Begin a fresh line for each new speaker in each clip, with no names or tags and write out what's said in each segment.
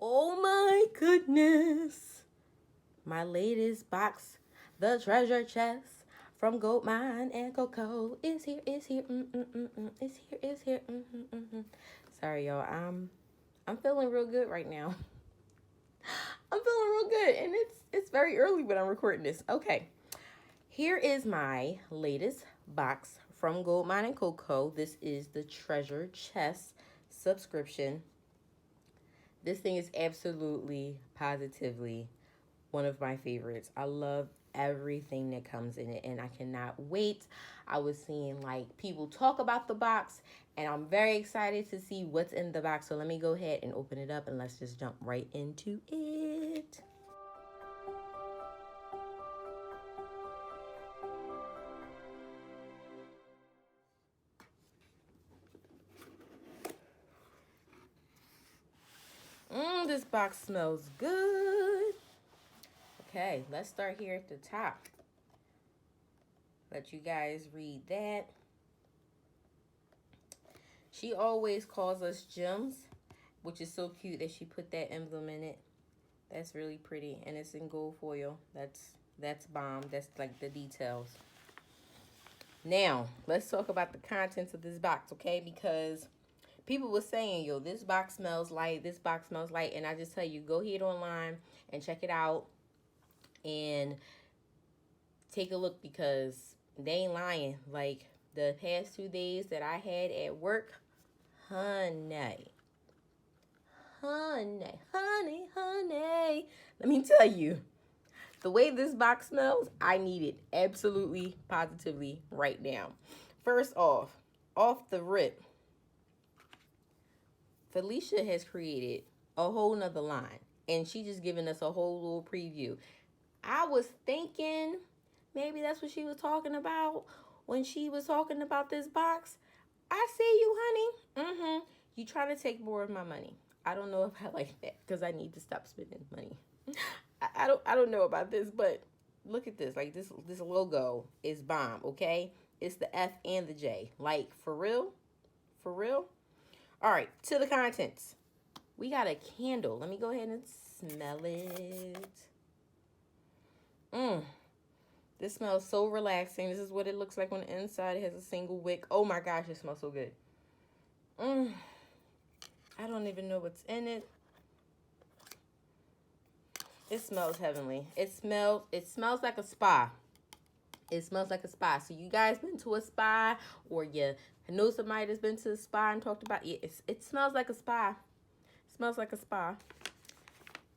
Oh my goodness. My latest box, the treasure chest from Goldmine and CoCo is here, is here, is here, is here, Sorry, y'all. I'm feeling real good right now. I'm feeling real good, and it's very early when I'm recording this. Okay, here is my latest box from Goldmine and CoCo. This is the treasure chest subscription. This thing is absolutely, positively one of my favorites. I love everything that comes in it, and I cannot wait. I was seeing like people talk about the box, and I'm very excited to see what's in the box. So let me go ahead and open it up, and let's just jump right into it. This box smells good. Okay, let's start here at the top. Let you guys read that. She always calls us gems, which is so cute that she put that emblem in it. That's really pretty, and it's in gold foil. That's bomb. That's like the details. Now, let's talk about the contents of this box, okay? Because people were saying, yo, this box smells light, this box smells light, and I just tell you, go ahead online and check it out and take a look, because they ain't lying. Like, the past 2 days that I had at work, honey, let me tell you, the way this box smells, I need it absolutely, positively right now. First off the rip, Felicia has created a whole nother line, and she just giving us a whole little preview. I was thinking maybe that's what she was talking about when she was talking about this box. I see you, honey. You trying to take more of my money. I don't know if I like that, because I need to stop spending money. I don't know about this, but look at this. Like, this logo is bomb, okay? It's the F and the J. Like, for real? For real? All right, to the contents. We got a candle. Let me go ahead and smell it. This smells so relaxing. This is what it looks like on the inside. It has a single wick. Oh my gosh, it smells so good. I don't even know what's in it. It smells heavenly. It smells like a spa. It smells like a spa. So you guys been to a spa, or you know somebody that's been to a spa and talked about it. It smells like a spa. It smells like a spa.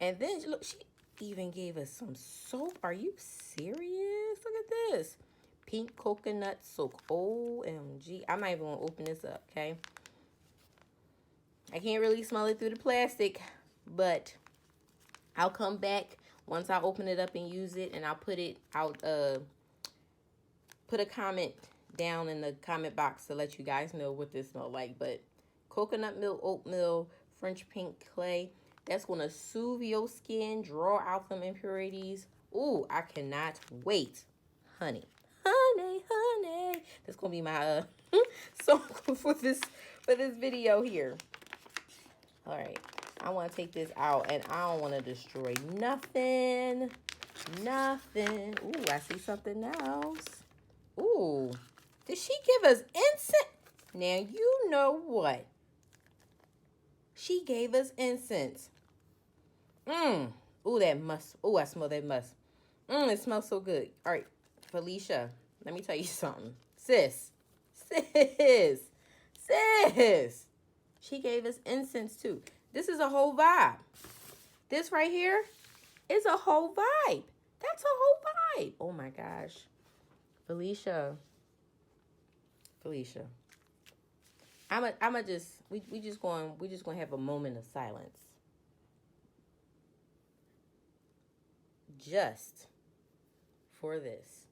And then look, she even gave us some soap. Are you serious? Look at this. Pink coconut soap. OMG. I'm not even going to open this up, okay? I can't really smell it through the plastic, but I'll come back once I open it up and use it, and I'll put it out, put a comment down in the comment box to let you guys know what this smells like. But coconut milk, oatmeal, French pink clay. That's going to soothe your skin, draw out some impurities. Ooh, I cannot wait. Honey. That's going to be my song for this video here. All right. I want to take this out, and I don't want to destroy nothing. Nothing. Ooh, I see something else. Ooh. Did she give us incense? Now, you know what? She gave us incense. Ooh, that musk. Ooh, I smell that musk. It smells so good. All right, Felicia, let me tell you something. Sis. She gave us incense too. This is a whole vibe. This right here is a whole vibe. That's a whole vibe. Oh my gosh. Felicia. We just going to have a moment of silence. Just for this.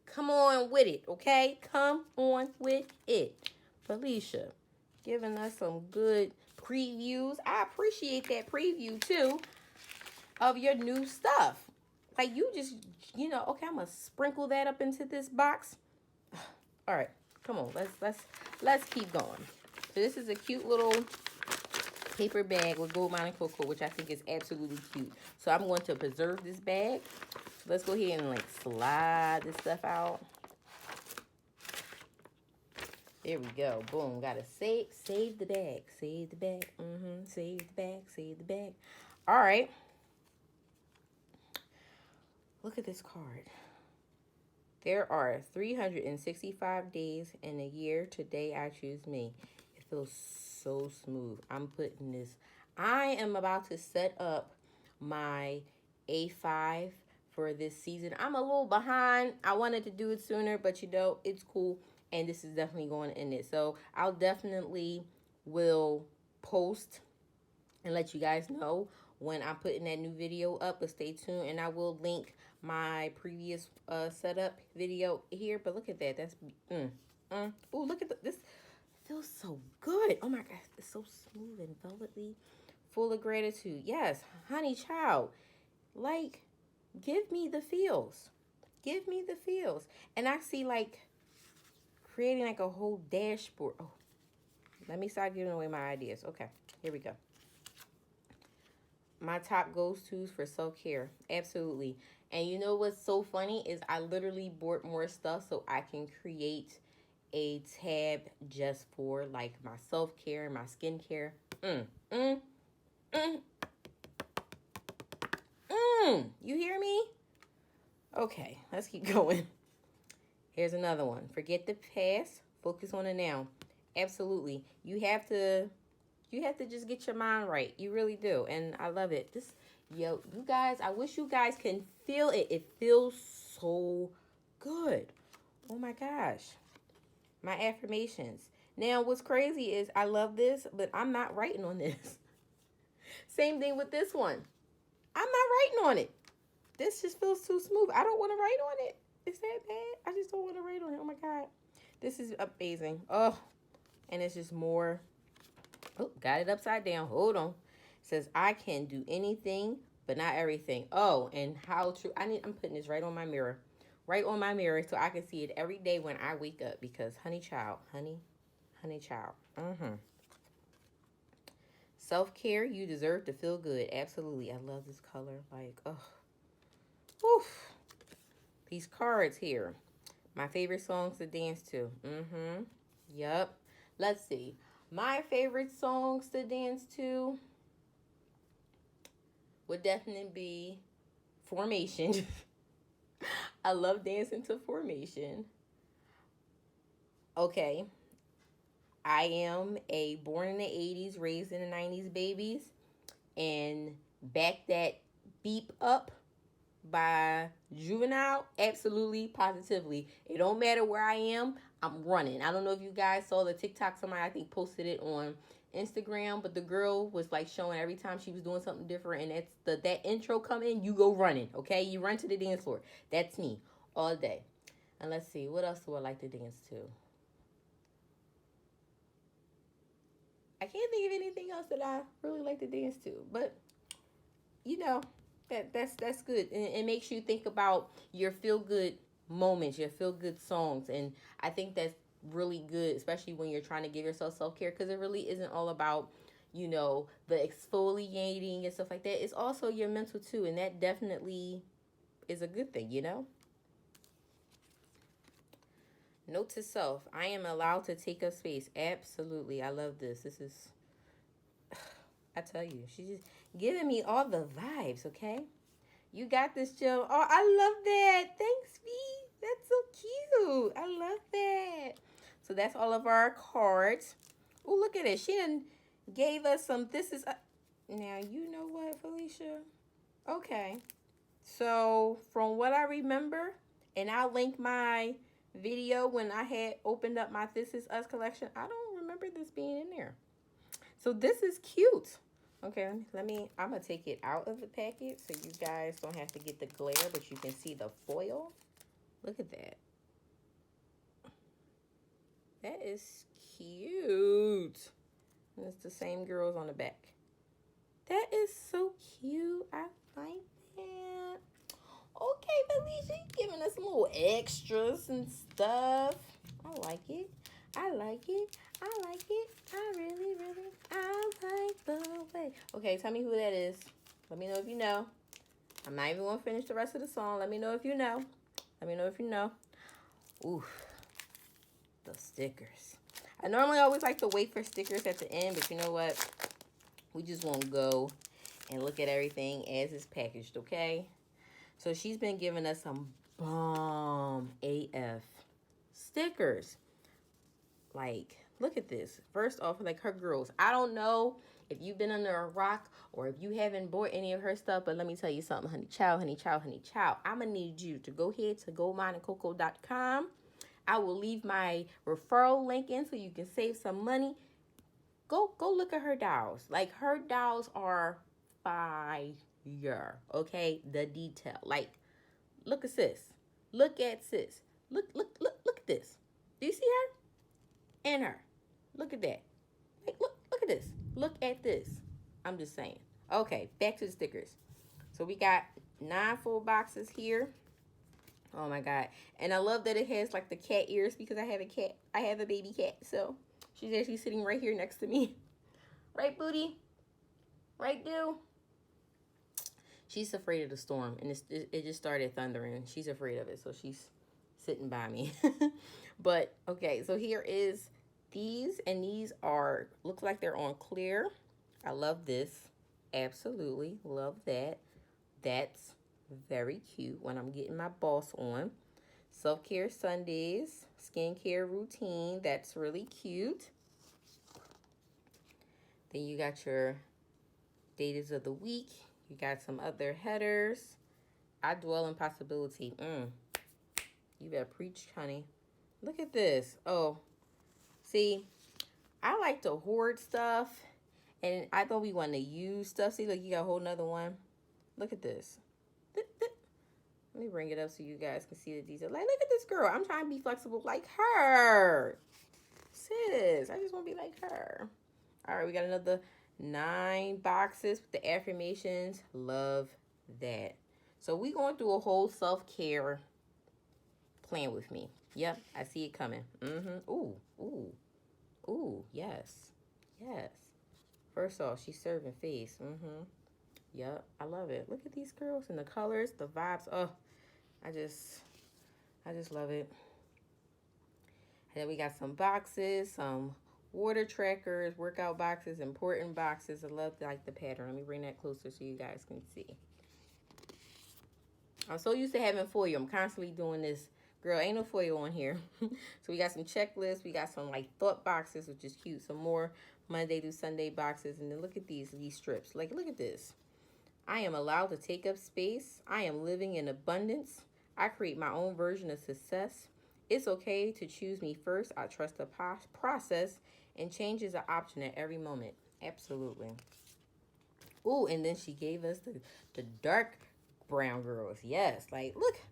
Come on with it, okay? Come on with it. Felicia, giving us some good previews. I appreciate that preview, too, of your new stuff. Like, you just, okay, I'm going to sprinkle that up into this box. All right, come on, let's keep going. So this is a cute little paper bag with Goldmine CoCo, which I think is absolutely cute. So I'm going to preserve this bag. Let's go ahead and like slide this stuff out. There we go. Boom. Gotta save the bag. Save the bag. Save the bag. Save the bag. All right. Look at this card. There are 365 days in a year. Today I choose me. It feels so smooth. I'm putting this. I am about to set up my A5 for this season. I'm a little behind. I wanted to do it sooner, but you know, it's cool. And this is definitely going in it. So I'll definitely will post and let you guys know when I'm putting that new video up. But stay tuned, and I will link my previous setup video here. But look at that. That's oh, look at this. Feels so good. Oh my gosh, it's so smooth and velvety, full of gratitude. Yes, honey child, like, give me the feels. Give me the feels. And I see like creating like a whole dashboard. Oh, let me start giving away my ideas. Okay, here we go. My top go-tos for self-care. Absolutely. And you know what's so funny is I literally bought more stuff so I can create a tab just for like my self-care and my skincare. You hear me? Okay, let's keep going. Here's another one. Forget the past, focus on the now. Absolutely. You have to just get your mind right. You really do. And I love it. You guys, I wish you guys can feel it. It feels so good. Oh my gosh. My affirmations. Now, what's crazy is I love this, but I'm not writing on this. Same thing with this one. I'm not writing on it. This just feels too smooth. I don't want to write on it. Is that bad? I just don't want to write on it. Oh my God. This is amazing. Oh, and it's just more. Oh, got it upside down. Hold on. It says, I can do anything, but not everything. Oh, and how true. I'm putting this right on my mirror. Right on my mirror so I can see it every day when I wake up. Because honey child. Honey child. Self-care, you deserve to feel good. Absolutely. I love this color. Like, oh. Oof. These cards here. My favorite songs to dance to. Yup. Let's see. My favorite songs to dance to would definitely be Formation. I love dancing to Formation. Okay. I am a born in the 80s, raised in the 90s babies. And Back That Beep Up by Juvenile. Absolutely, positively. It don't matter where I am. I'm running. I don't know if you guys saw the TikTok. Somebody, I think, posted it on Instagram. But the girl was like showing every time she was doing something different. And that intro come in, you go running. Okay? You run to the dance floor. That's me all day. And let's see. What else do I like to dance to? I can't think of anything else that I really like to dance to. But, you know, that's good. And it makes you think about your feel-good moments, your feel-good songs. And I think that's really good, especially when you're trying to give yourself self-care, because it really isn't all about, you know, the exfoliating and stuff like that. It's also your mental too, and that definitely is a good thing, you know? Note to self, I am allowed to take up space. Absolutely. I love this. This is, I tell you, she's just giving me all the vibes, okay? You got this, Jill. Oh, I love that. Thanks, V. That's so cute. I love that. So that's all of our cards. Oh, look at it. She done gave us some. This is, now, you know what, Felicia? Okay. So from what I remember, and I'll link my video when I had opened up my This Is Us collection. I don't remember this being in there. So this is cute. Okay, I'm going to take it out of the packet so you guys don't have to get the glare, but you can see the foil. Look at that. That is cute. And it's the same girls on the back. That is so cute. I like that. Okay, Felicia, giving us some little extras and stuff. I like it. I like it. I like it. I really, really, I like the way. Okay, tell me who that is. Let me know if you know. I'm not even going to finish the rest of the song. Let me know if you know. Let me know if you know. Oof. The stickers. I normally always like to wait for stickers at the end, but you know what? We just won't go and look at everything as it's packaged, okay? So she's been giving us some bomb AF stickers. Like, look at this. First off, like her girls. I don't know if you've been under a rock or if you haven't bought any of her stuff, but let me tell you something, honey child, honey child, honey child. I'm going to need you to go ahead to goldmineandcoco.com. I will leave my referral link in so you can save some money. Go look at her dolls. Like, her dolls are fire, okay? The detail. Like, look at sis. Look at sis. Look at this. Do you see her? And her. Look at that. Like, look at this. Look at this. I'm just saying. Okay, back to the stickers. So we got 9 full boxes here. Oh my God. And I love that it has like the cat ears because I have a cat. I have a baby cat. So she's actually sitting right here next to me. Right, Booty? Right, Doo? She's afraid of the storm. And it just started thundering. She's afraid of it. So she's sitting by me. But, okay. So here is these. And these are, looks like they're on clear. I love this. Absolutely. Love that. That's very cute when I'm getting my boss on. Self-care Sundays, skincare routine. That's really cute. Then you got your datas of the week. You got some other headers. I dwell in possibility. You better preach, honey. Look at this. Oh, see, I like to hoard stuff. And I thought we want to use stuff. See, look, you got a whole nother one. Look at this. Let me bring it up so you guys can see the detail. Like, look at this girl. I'm trying to be flexible like her. Sis, I just want to be like her. All right, we got another 9 boxes with the affirmations. Love that. So we going through a whole self-care plan with me. Yep, I see it coming. Ooh, yes. First off, she's serving face. Yep, I love it. Look at these girls and the colors, the vibes. Oh, I just love it. And then we got some boxes, some water trackers, workout boxes, important boxes. I love like the pattern. Let me bring that closer so you guys can see. I'm so used to having foil. I'm constantly doing this. Girl, ain't no foil on here. So we got some checklists. We got some like thought boxes, which is cute. Some more Monday through Sunday boxes. And then look at these strips. Like, look at this. I am allowed to take up space. I am living in abundance. I create my own version of success. It's okay to choose me first. I trust the process, and change is an option at every moment. Absolutely. Ooh, and then she gave us the dark brown girls. Yes, like, look at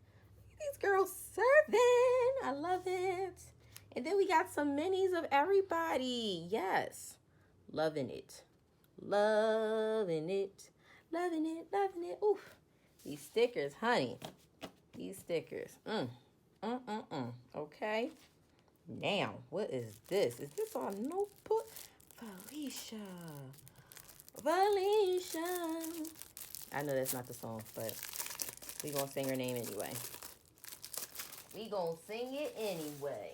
these girls serving. I love it. And then we got some minis of everybody. Yes. Loving it. Loving it. Loving it, loving it. Oof. These stickers, honey. These stickers. Okay. Now, what is this? Is this our notebook? Felicia. I know that's not the song, but we gonna sing her name anyway. We gonna sing it anyway.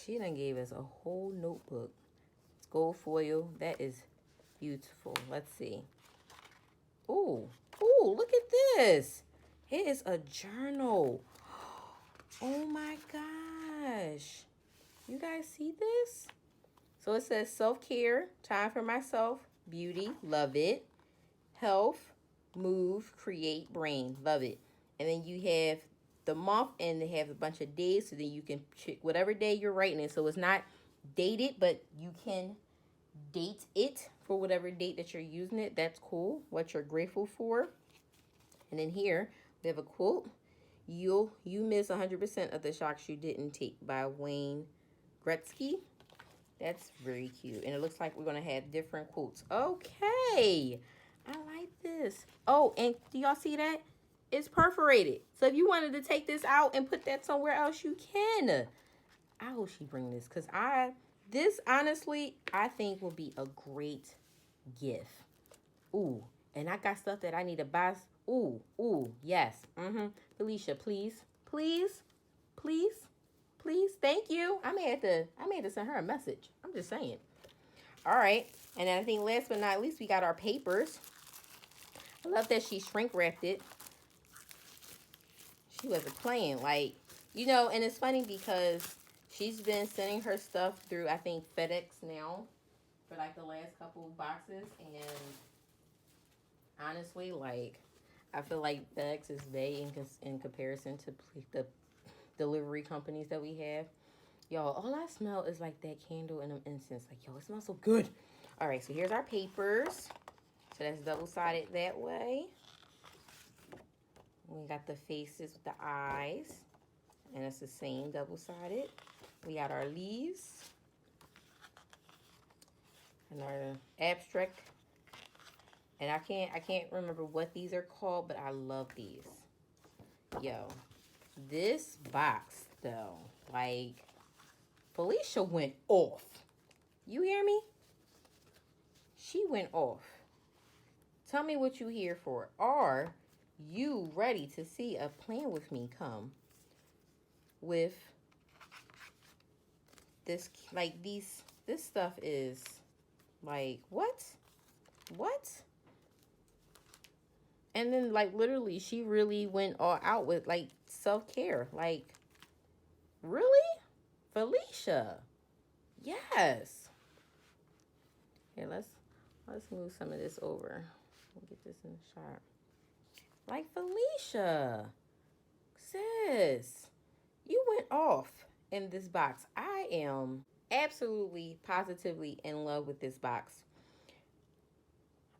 She done gave us a whole notebook. It's gold foil. That is beautiful. Let's see. Ooh, look at this. It is a journal. Oh my gosh. You guys see this? So it says self-care, time for myself, beauty, love it, health, move, create, brain, love it. And then you have the month and they have a bunch of days so then you can check whatever day you're writing it. So it's not dated, but you can date it for whatever date that you're using it. That's cool. What you're grateful for. And then here we have a quote. You miss 100% of the shocks you didn't take by Wayne Gretzky. That's very cute. And it looks like we're going to have different quotes. Okay. I like this. Oh, and do y'all see that? It's perforated. So if you wanted to take this out and put that somewhere else, you can. I hope she bring this because this honestly, I think will be a great gift. Ooh, and I got stuff that I need to buy. Ooh, yes. Felicia, please, please, please, please. Thank you. I may have to send her a message. I'm just saying. All right, and then I think last but not least, we got our papers. I love that she shrink wrapped it. She wasn't playing, like, you know, and it's funny because she's been sending her stuff through, I think, FedEx now for like the last couple of boxes, and honestly, like, I feel like FedEx is vague in comparison to the delivery companies that we have. Y'all, all I smell is like that candle and incense. Like, yo, it smells so good. All right, so here's our papers. So that's double-sided that way. We got the faces with the eyes, and it's the same double-sided. We got our leaves and our abstract. And I can't remember what these are called, but I love these. Yo, this box though, like, Felicia went off. You hear me? She went off. Tell me what you here for. Are you ready to see a plan with me come with this? Like, this stuff is like, what? And then, like, literally, she really went all out with, like, self-care. Like, really? Felicia. Yes. Here, let's move some of this over. We'll get this in the shot. Like, Felicia. Sis. You went off in this box. I am absolutely, positively in love with this box.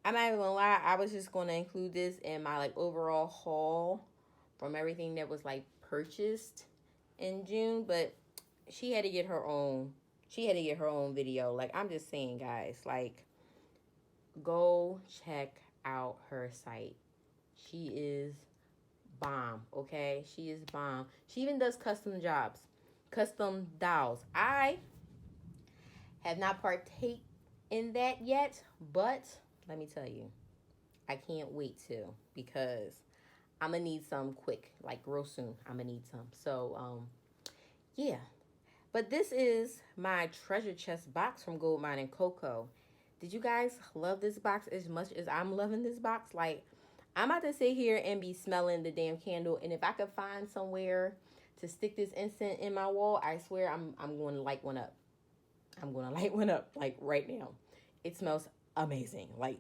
I'm not even gonna lie, I was just gonna include this in my like overall haul from everything that was like purchased in June, but she had to get her own video. Like, I'm just saying, guys, like, go check out her site. She is bomb, okay? She is bomb. She even does custom jobs, custom dolls. I have not partake in that yet, but let me tell you, I can't wait to, because I'm going to need some quick, like real soon. I'm going to need some. So, yeah. But this is my treasure chest box from Goldmine CoCo. Did you guys love this box as much as I'm loving this box? Like, I'm about to sit here and be smelling the damn candle. And if I could find somewhere to stick this incense in my wall, I swear I'm going to light one up. I'm going to light one up, like, right now. It smells amazing. Like,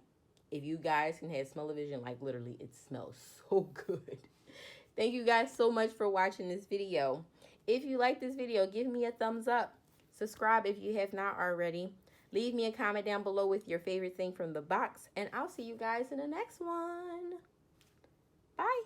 if you guys can have smell-o-vision, like, literally, it smells so good. Thank you guys so much for watching this video. If you like this video, give me a thumbs up. Subscribe if you have not already. Leave me a comment down below with your favorite thing from the box, and I'll see you guys in the next one. Bye.